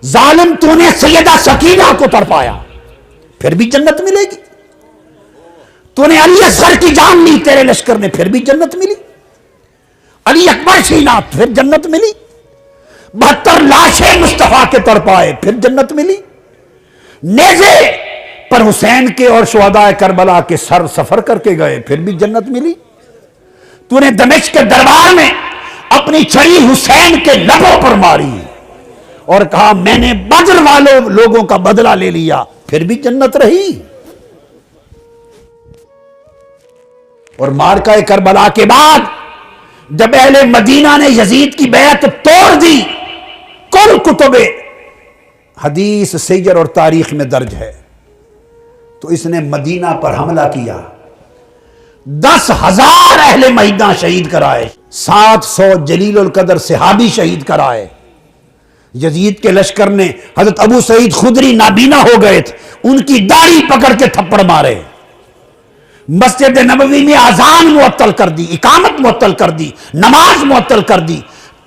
ظالم تو نے سیدہ سکینہ کو تڑپایا، پھر بھی جنت ملے گی۔ تو نے علی اصغر کی جان لی تیرے لشکر نے، پھر بھی جنت ملی۔ علی اکبر چھینا، پھر جنت ملی۔ 72 لاشیں مصطفیٰ کے تڑپائے، پھر جنت ملی۔ نیزے پر حسین کے اور شہداء کربلا کے سر سفر کر کے گئے، پھر بھی جنت ملی۔ تو نے دمشق کے دربار میں اپنی چھڑی حسین کے لبوں پر ماری اور کہا میں نے بدر والوں لوگوں کا بدلہ لے لیا، پھر بھی جنت رہی۔ اور معرکہ کربلا کے بعد جب اہل مدینہ نے یزید کی بیعت توڑ دی، کل کتب حدیث سیر اور تاریخ میں درج ہے، تو اس نے مدینہ پر حملہ کیا، 10,000 اہل مدینہ شہید کرائے، 700 جلیل القدر صحابی شہید کرائے۔ یزید کے لشکر نے حضرت ابو سعید خدری نابینا ہو گئے تھے، ان کی داڑھی پکڑ کے تھپڑ مارے۔ مسجد نبوی میں اذان معطل کر دی، اقامت معطل کر دی، نماز معطل کر دی۔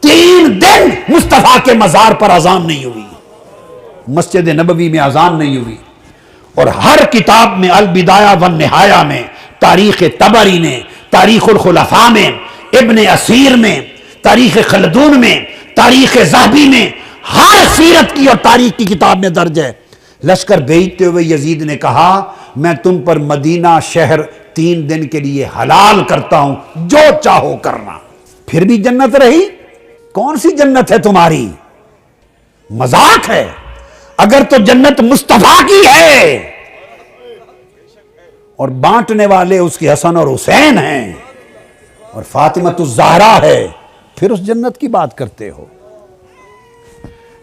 3 دن مصطفیٰ کے مزار پر اذان نہیں ہوئی، مسجد نبوی میں اذان نہیں ہوئی۔ اور ہر کتاب میں البدایہ والنہایہ میں، تاریخ طبری نے، تاریخ الخلفاء میں، ابن اسیر میں، تاریخ خلدون میں، تاریخ ذہبی میں، ہر سیرت کی اور تاریخ کی کتاب میں درج ہے۔ لشکر بھیجتے ہوئے یزید نے کہا میں تم پر مدینہ شہر 3 دن کے لیے حلال کرتا ہوں، جو چاہو کرنا، پھر بھی جنت رہی۔ کون سی جنت ہے تمہاری؟ مذاق ہے۔ اگر تو جنت مصطفیٰ کی ہے اور بانٹنے والے اس کے حسن اور حسین ہیں اور فاطمہ الزہرا ہے، پھر اس جنت کی بات کرتے ہو۔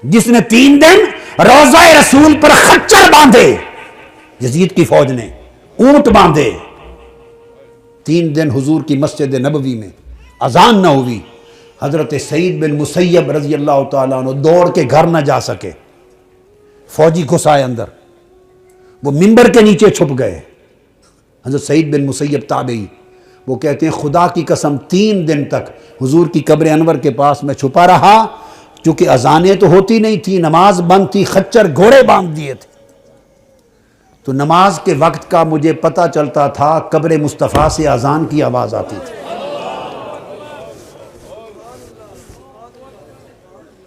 جس نے 3 دن روضہ رسول پر خچر باندھے، یزید کی فوج نے اونٹ باندھے، 3 دن حضور کی مسجد نبوی میں اذان نہ ہوئی، حضرت سعید بن مسیب رضی اللہ تعالیٰ عنہ دوڑ کے گھر نہ جا سکے، فوجی گھس آئے اندر، وہ منبر کے نیچے چھپ گئے۔ حضرت سعید بن مسیب تابعی، وہ کہتے ہیں خدا کی قسم 3 دن تک حضور کی قبر انور کے پاس میں چھپا رہا، چونکہ اذانیں تو ہوتی نہیں تھی، نماز بند تھی، خچر گھوڑے باندھ دیے تھے، تو نماز کے وقت کا مجھے پتہ چلتا تھا، قبر مصطفیٰ سے اذان کی آواز آتی تھی۔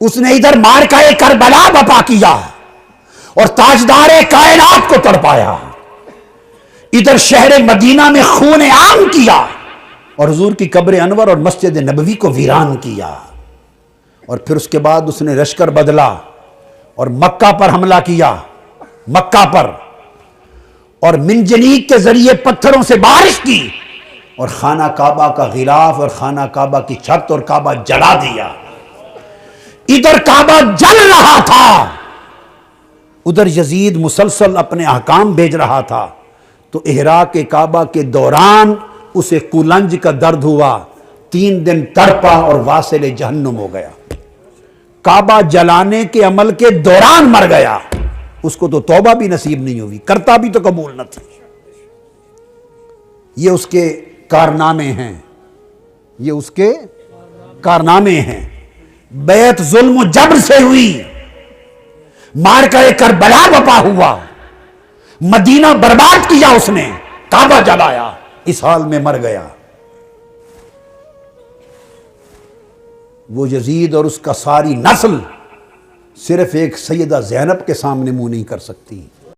اس نے ادھر معرکہ کربلا بپا کیا اور تاجدار کائنات کو تڑپایا، ادھر شہر مدینہ میں خون عام کیا اور حضور کی قبر انور اور مسجد نبوی کو ویران کیا۔ اور پھر اس کے بعد اس نے لشکر بدلا اور مکہ پر حملہ کیا، مکہ پر، اور منجنیق کے ذریعے پتھروں سے بارش کی اور خانہ کعبہ کا غلاف اور خانہ کعبہ کی چھت اور کعبہ جلا دیا۔ ادھر کعبہ جل رہا تھا، ادھر یزید مسلسل اپنے احکام بھیج رہا تھا، تو احراق کعبہ کے دوران اسے کولنج کا درد ہوا، 3 دن تڑپا اور واصل جہنم ہو گیا۔ کعبہ جلانے کے عمل کے دوران مر گیا، اس کو تو توبہ بھی نصیب نہیں ہوئی، کرتا بھی تو قبول نہ تھی۔ یہ اس کے کارنامے ہیں، یہ اس کے کارنامے ہیں۔ بیعت ظلم و جبر سے ہوئی، معرکہ کربلا بپا ہوا، مدینہ برباد کیا اس نے، کعبہ جلایا، اس حال میں مر گیا۔ وہ یزید اور اس کا ساری نسل صرف ایک سیدہ زینب کے سامنے منہ نہیں کر سکتی۔